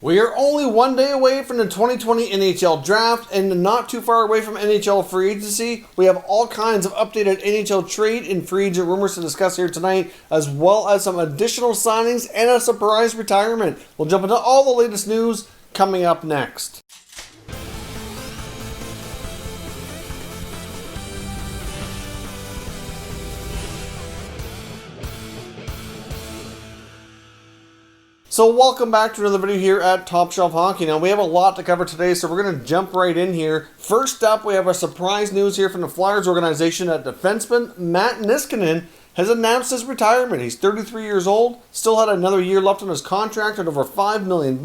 We are only one day away from the 2020 NHL Draft and not too far away from NHL free agency. We have all kinds of updated NHL trade and free agent rumors to discuss here tonight, as well as some additional signings and a surprise retirement. We'll jump into all the latest news coming up next. So welcome back to another video here at Top Shelf Hockey. Now we have a lot to cover today, so we're going to jump right in here. First up, we have a surprise news here from the Flyers organization that defenseman Matt Niskanen has announced his retirement. He's 33 years old, still had another year left on his contract at over $5 million,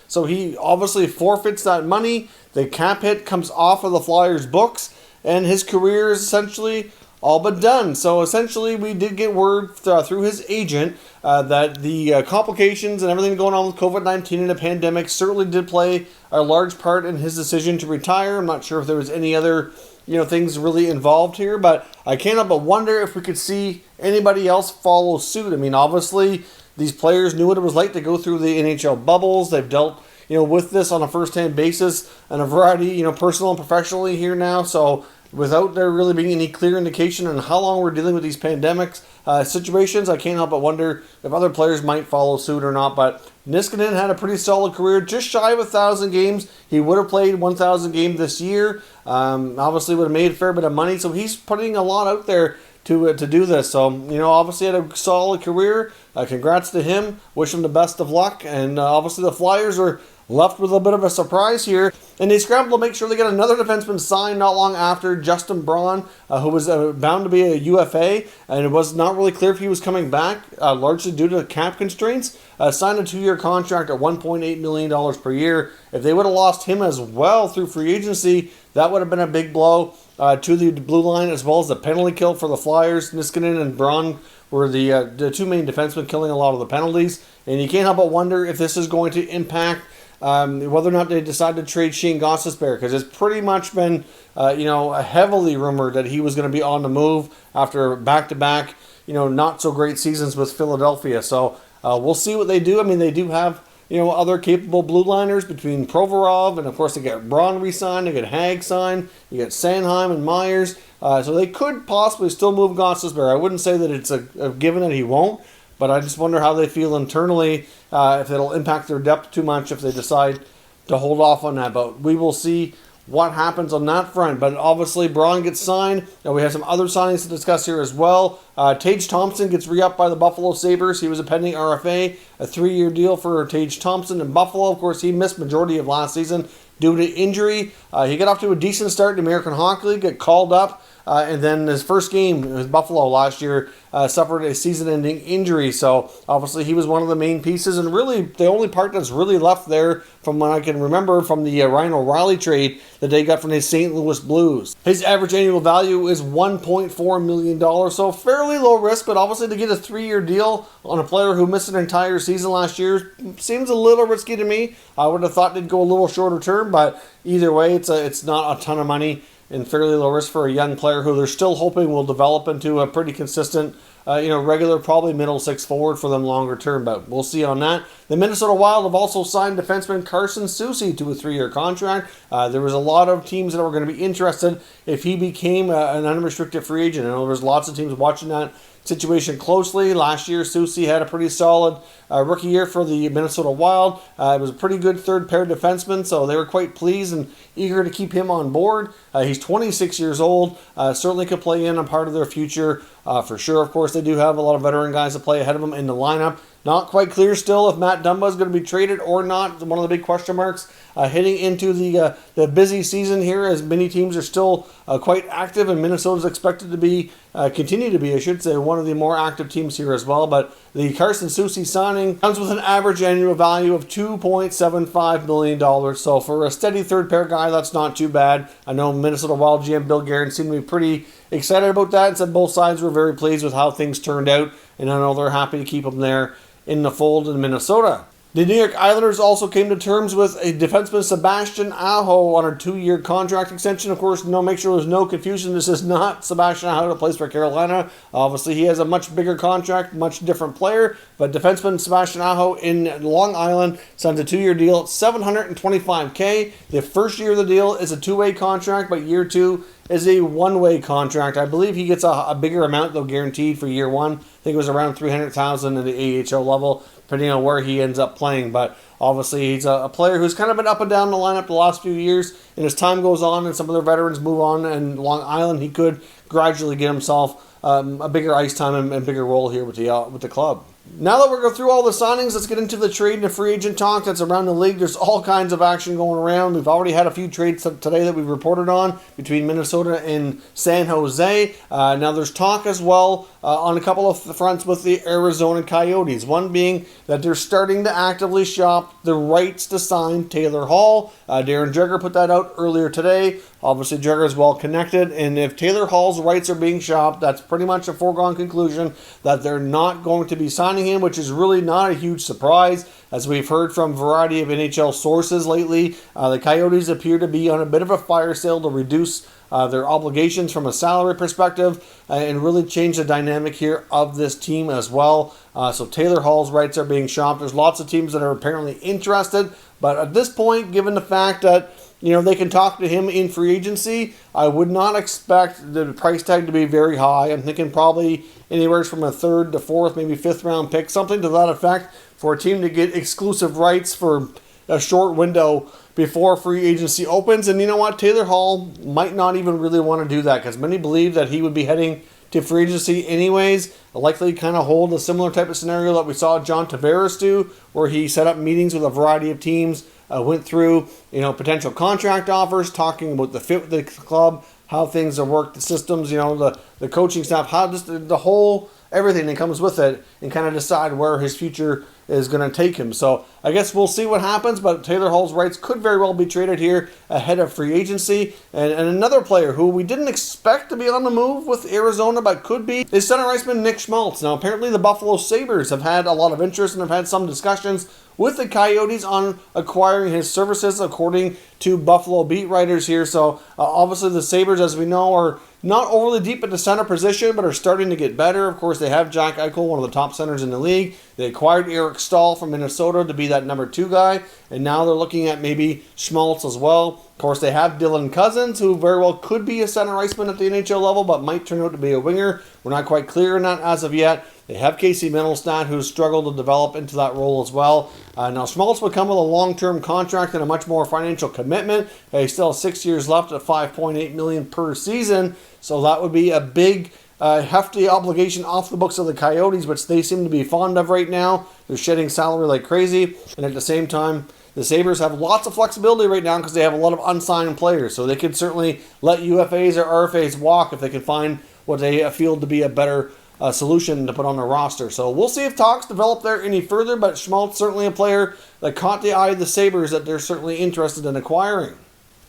so he obviously forfeits that money. The cap hit comes off of the Flyers' books, and his career is essentially all but done. So essentially, we did get word through his agent that the complications and everything going on with COVID-19 and the pandemic certainly did play a large part in his decision to retire. I'm not sure if there was any other things really involved here, but I can't help but wonder if we could see anybody else follow suit. I mean, obviously, these players knew what it was like to go through the NHL bubbles. They've dealt with this on a first-hand basis and a variety, personal and professionally here now. So without there really being any clear indication on how long we're dealing with these pandemics situations, I can't help but wonder if other players might follow suit or not. But Niskanen had a pretty solid career, just shy of 1,000 games. He would have played 1,000 games this year. Obviously would have made a fair bit of money, so he's putting a lot out there to do this. So, obviously had a solid career. Congrats to him. Wish him the best of luck. And obviously the Flyers are left with a bit of a surprise here, and they scrambled to make sure they get another defenseman signed not long after, Justin Braun, who was bound to be a UFA, and it was not really clear if he was coming back, largely due to cap constraints. Signed a 2-year contract at $1.8 million per year. If they would have lost him as well through free agency, that would have been a big blow to the blue line, as well as the penalty kill for the Flyers. Niskanen and Braun were the two main defensemen killing a lot of the penalties, and you can't help but wonder if this is going to impact whether or not they decide to trade Shane Gostisbehere, because it's pretty much been, heavily rumored that he was going to be on the move after back-to-back, not so great seasons with Philadelphia. So we'll see what they do. I mean, they do have, other capable blue liners between Provorov, and of course they get Braun re-signed, they get Hag signed, you get Sanheim and Myers. So they could possibly still move Gostisbehere. I wouldn't say that it's a given that he won't, but I just wonder how they feel internally, if it'll impact their depth too much if they decide to hold off on that. But we will see what happens on that front. But obviously, Braun gets signed. Now we have some other signings to discuss here as well. Tage Thompson gets re-upped by the Buffalo Sabres. He was a pending RFA, a 3-year deal for Tage Thompson in Buffalo. Of course, he missed majority of last season due to injury. He got off to a decent start in the American Hockey League, got called up, and then his first game with Buffalo last year suffered a season-ending injury. So obviously he was one of the main pieces, and really the only part that's really left there from what I can remember from the Ryan O'Reilly trade that they got from his St. Louis Blues. His average annual value is $1.4 million, so fairly low risk, but obviously to get a 3-year deal on a player who missed an entire season last year seems a little risky to me. I would have thought they'd go a little shorter term, but either way, it's not a ton of money and fairly low risk for a young player who they're still hoping will develop into a pretty consistent, regular, probably middle six forward for them longer term, but we'll see on that. The Minnesota Wild have also signed defenseman Carson Soucy to a 3-year contract. There was a lot of teams that were going to be interested if he became an unrestricted free agent. I know there's lots of teams watching that situation closely. Last year, Soucy had a pretty solid rookie year for the Minnesota Wild. It was a pretty good third-pair defenseman, so they were quite pleased and eager to keep him on board. He's 26 years old, certainly could play in a part of their future for sure. Of course, they do have a lot of veteran guys to play ahead of them in the lineup. Not quite clear still if Matt Dumba is going to be traded or not. One of the big question marks heading into the busy season here, as many teams are still quite active, and Minnesota is expected to be continue to be, I should say, one of the more active teams here as well. But the Carson Soucy signing comes with an average annual value of $2.75 million. So for a steady third pair guy, that's not too bad. I know Minnesota Wild GM Bill Guerin seemed to be pretty excited about that and said both sides were very pleased with how things turned out, and I know they're happy to keep him there in the fold in Minnesota. The New York Islanders also came to terms with a defenseman, Sebastian Aho, on a 2-year contract extension. Of course, make sure there's no confusion. This is not Sebastian Aho that plays for Carolina. Obviously, he has a much bigger contract, much different player. But defenseman Sebastian Aho in Long Island signs a 2-year deal at $725K. The first year of the deal is a 2-way contract, but year 2 is a 1-way contract. I believe he gets a bigger amount, though, guaranteed for year 1. I think it was around $300,000 at the AHL level, depending on where he ends up playing. But obviously, he's a player who's kind of been up and down the lineup the last few years. And as time goes on and some of their veterans move on, and Long Island, he could gradually get himself a bigger ice time and bigger role here with the club. Now that we're going through all the signings, let's get into the trade and the free agent talk that's around the league. There's all kinds of action going around. We've already had a few trades today that we've reported on between Minnesota and San Jose. Now there's talk as well on a couple of fronts with the Arizona Coyotes. One being that they're starting to actively shop the rights to sign Taylor Hall. Darren Dreger put that out earlier today. Obviously, Dreger is well connected, and if Taylor Hall's rights are being shopped, that's pretty much a foregone conclusion that they're not going to be signing him, which is really not a huge surprise. As we've heard from a variety of NHL sources lately, the Coyotes appear to be on a bit of a fire sale to reduce their obligations from a salary perspective and really change the dynamic here of this team as well. So Taylor Hall's rights are being shopped. There's lots of teams that are apparently interested, but at this point, given the fact that they can talk to him in free agency, I would not expect the price tag to be very high. I'm thinking probably anywhere from a 3rd to 4th, maybe 5th round pick, something to that effect, for a team to get exclusive rights for a short window before free agency opens. And you know what? Taylor Hall might not even really want to do that, because many believe that he would be heading to free agency anyways. Likely kind of hold a similar type of scenario that we saw John Tavares do, where he set up meetings with a variety of teams, went through potential contract offers, talking about the fit with the club, how things are worked, the systems, the coaching staff, how just the whole everything that comes with it, and kind of decide where his future is going to take him. So I guess we'll see what happens, but Taylor Hall's rights could very well be traded here ahead of free agency. And another player who we didn't expect to be on the move with Arizona, but could be, is center iceman Nick Schmaltz. Now apparently the Buffalo Sabres have had a lot of interest and have had some discussions with the Coyotes on acquiring his services, according to Buffalo beat writers here. So obviously the Sabres, as we know, are not overly deep at the center position, but are starting to get better. Of course, they have Jack Eichel, one of the top centers in the league. They acquired Eric Stahl from Minnesota to be that number 2 guy, and now they're looking at maybe Schmaltz as well. Of course, they have Dylan Cousins, who very well could be a center iceman at the NHL level, but might turn out to be a winger. We're not quite clear on that as of yet. They have Casey Mittelstadt, who's struggled to develop into that role as well. Now, Schmaltz would come with a long-term contract and a much more financial commitment. He still has 6 years left at $5.8 million per season, so that would be a big, hefty obligation off the books of the Coyotes, which they seem to be fond of right now. They're shedding salary like crazy, and at the same time, the Sabres have lots of flexibility right now because they have a lot of unsigned players, so they could certainly let UFAs or RFAs walk if they can find what they feel to be a better solution to put on their roster. So we'll see if talks develop there any further, but Schmaltz certainly a player that caught the eye of the Sabres that they're certainly interested in acquiring.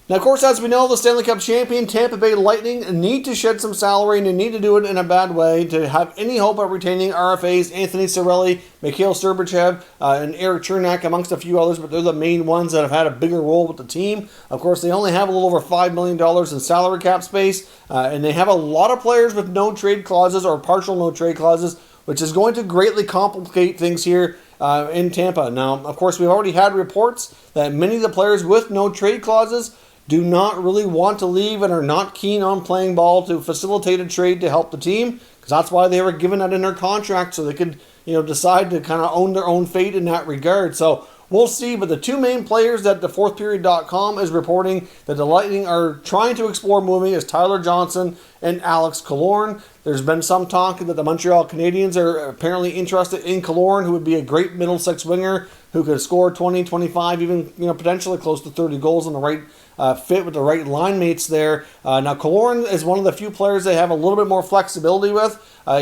Now, of course, as we know, the Stanley Cup champion Tampa Bay Lightning need to shed some salary, and they need to do it in a bad way to have any hope of retaining RFAs Anthony Cirelli, Mikhail Sergachev, and Eric Chernak, amongst a few others, but they're the main ones that have had a bigger role with the team. Of course, they only have a little over $5 million in salary cap space, and they have a lot of players with no trade clauses or partial no trade clauses, which is going to greatly complicate things here in Tampa. Now, of course, we've already had reports that many of the players with no trade clauses do not really want to leave and are not keen on playing ball to facilitate a trade to help the team, because that's why they were given that in their contract, so they could decide to kind of own their own fate in that regard. So we'll see, but the two main players that the fourthperiod.com is reporting that the Lightning are trying to explore moving is Tyler Johnson and Alex Killorn. There's been some talk that the Montreal Canadiens are apparently interested in Killorn, who would be a great middle six winger who could score 20, 25, even potentially close to 30 goals on the right fit with the right line mates there. Now, Killorn is one of the few players they have a little bit more flexibility with.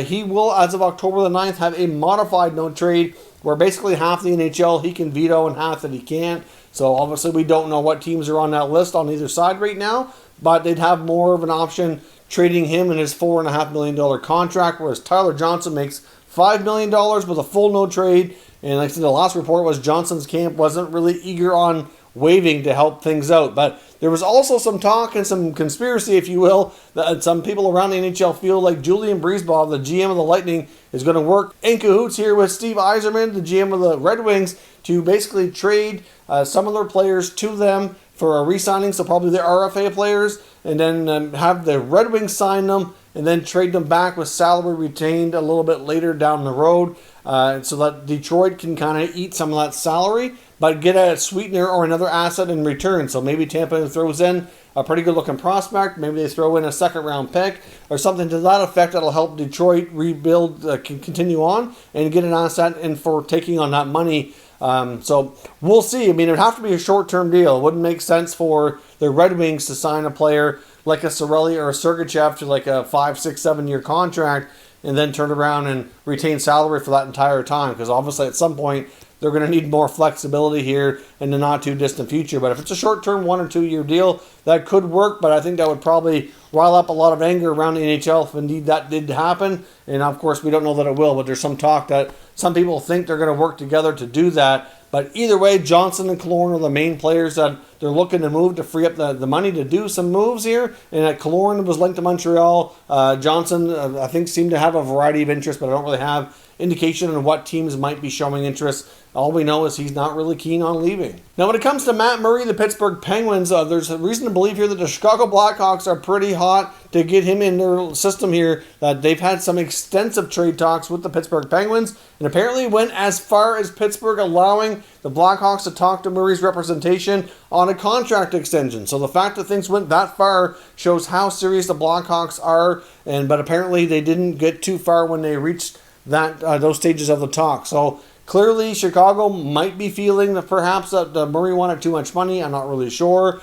He will, as of October the 9th, have a modified no trade where basically half the NHL he can veto and half that he can't. So obviously we don't know what teams are on that list on either side right now, but they'd have more of an option trading him in his $4.5 million contract, whereas Tyler Johnson makes $5 million with a full no trade And like I said, the last report was Johnson's camp wasn't really eager on waiving to help things out. But there was also some talk and some conspiracy, if you will, that some people around the NHL feel like Julian Breezeball, the GM of the Lightning, is going to work in cahoots here with Steve Yzerman, the GM of the Red Wings, to basically trade some of their players to them for a re-signing, so probably the RFA players, and then have the Red Wings sign them and then trade them back with salary retained a little bit later down the road, so that Detroit can kind of eat some of that salary, but get a sweetener or another asset in return. So maybe Tampa throws in a pretty good looking prospect, maybe they throw in a second round pick or something to that effect that'll help Detroit rebuild, continue on, and get an asset in for taking on that money. So we'll see. I mean, it would have to be a short-term deal. It wouldn't make sense for the Red Wings to sign a player like a Cirelli or a Sergachev to like a 5, 6, 7 year contract and then turn around and retain salary for that entire time. Because obviously at some point they're going to need more flexibility here in the not too distant future. But if it's a short-term 1 or 2 year deal, that could work. But I think that would probably rile up a lot of anger around the NHL if indeed that did happen. And of course we don't know that it will, but there's some talk that some people think they're going to work together to do that. But either way, Johnson and Killorn are the main players that they're looking to move to free up the money to do some moves here. And Killorn was linked to Montreal. Johnson, I think, seemed to have a variety of interests, but I don't really have indication on what teams might be showing interest. All we know is he's not really keen on leaving. Now, when it comes to Matt Murray, the Pittsburgh Penguins, there's a reason to believe here that the Chicago Blackhawks are pretty hot to get him in their system here. They've had some extensive trade talks with the Pittsburgh Penguins, and apparently went as far as Pittsburgh allowing the Blackhawks to talk to Murray's representation on a contract extension. So the fact that things went that far shows how serious the Blackhawks are, but apparently they didn't get too far when they reached those stages of the talk. So clearly, Chicago might be feeling that perhaps that Murray wanted too much money. I'm not really sure.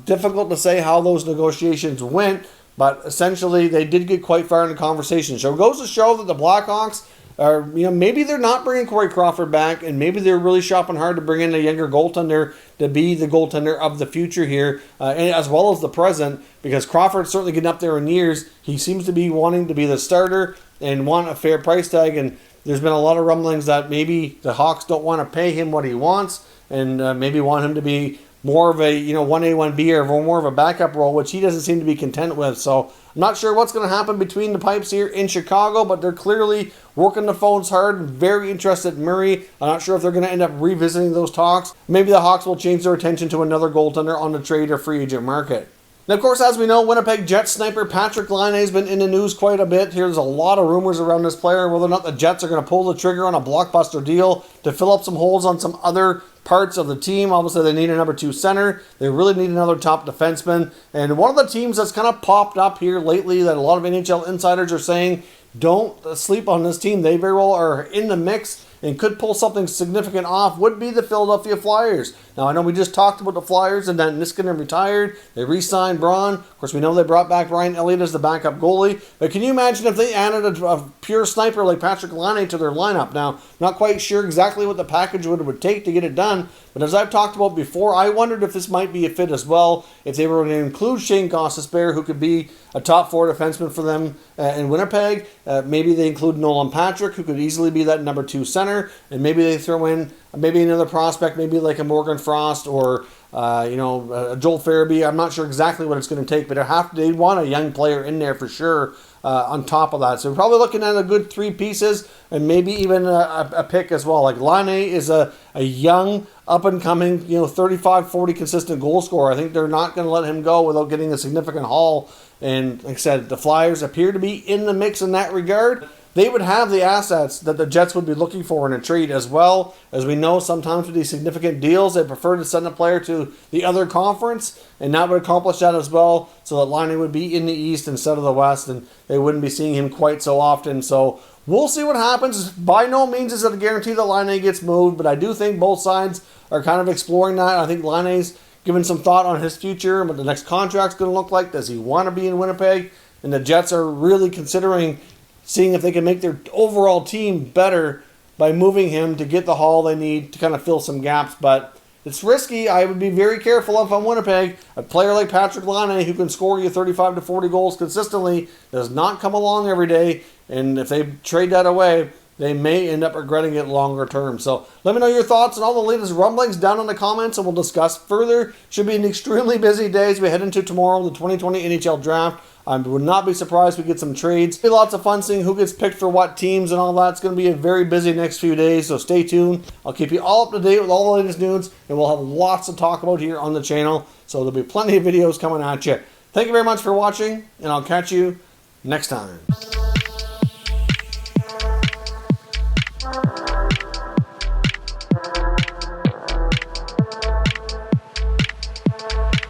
Difficult to say how those negotiations went, but essentially they did get quite far in the conversation. So it goes to show that the Blackhawks are, maybe they're not bringing Corey Crawford back, and maybe they're really shopping hard to bring in a younger goaltender to be the goaltender of the future here, and as well as the present, because Crawford's certainly getting up there in years. He seems to be wanting to be the starter and want a fair price tag, and there's been a lot of rumblings that maybe the Hawks don't want to pay him what he wants, and maybe want him to be more of a 1A, 1B, or more of a backup role, which he doesn't seem to be content with. So I'm not sure what's going to happen between the pipes here in Chicago, but they're clearly working the phones hard and very interested in Murray. I'm not sure if they're going to end up revisiting those talks. Maybe the Hawks will change their attention to another goaltender on the trade or free agent market. Now, of course, as we know, Winnipeg Jets sniper Patrik Laine has been in the news quite a bit. There's a lot of rumors around this player, whether or not the Jets are going to pull the trigger on a blockbuster deal to fill up some holes on some other parts of the team. Obviously, they need a number 2 center. They really need another top defenseman. And one of the teams that's kind of popped up here lately that a lot of NHL insiders are saying, don't sleep on this team. They very well are in the mix and could pull something significant off, would be the Philadelphia Flyers. Now, I know we just talked about the Flyers and that Niskanen retired. They re-signed Braun. Of course, we know they brought back Ryan Elliott as the backup goalie. But can you imagine if they added a pure sniper like Patrik Laine to their lineup? Now, not quite sure exactly what the package would take to get it done. But as I've talked about before, I wondered if this might be a fit as well. If they were going to include Shane Gostisbehere, who could be a top 4 defenseman for them in Winnipeg. Maybe they include Nolan Patrick, who could easily be that number 2 center. And maybe they throw in maybe another prospect, maybe like a Morgan Frost or a Joel Farabee. I'm not sure exactly what it's going to take, but they want a young player in there for sure on top of that. So we're probably looking at a good 3 pieces and maybe even a pick as well. Like Laine is a young, up-and-coming, 35-40 consistent goal scorer. I think they're not going to let him go without getting a significant haul. And like I said, the Flyers appear to be in the mix in that regard. They would have the assets that the Jets would be looking for in a trade as well. As we know, sometimes with these significant deals, they prefer to send a player to the other conference, and that would accomplish that as well, so that Laine would be in the East instead of the West, and they wouldn't be seeing him quite so often. So we'll see what happens. By no means is it a guarantee that Laine gets moved, but I do think both sides are kind of exploring that. I think Laine's given some thought on his future and what the next contract's going to look like. Does he want to be in Winnipeg? And the Jets are really considering seeing if they can make their overall team better by moving him to get the haul they need to kind of fill some gaps. But it's risky. I would be very careful if I'm Winnipeg. A player like Patrik Laine, who can score you 35 to 40 goals consistently, does not come along every day. And if they trade that away, they may end up regretting it longer term. So let me know your thoughts and all the latest rumblings down in the comments, and we'll discuss further. Should be an extremely busy day as we head into tomorrow, the 2020 NHL Draft. I would not be surprised if we get some trades. It'll be lots of fun seeing who gets picked for what teams and all that. It's going to be a very busy next few days, so stay tuned. I'll keep you all up to date with all the latest news, and we'll have lots to talk about here on the channel. So there'll be plenty of videos coming at you. Thank you very much for watching, and I'll catch you next time.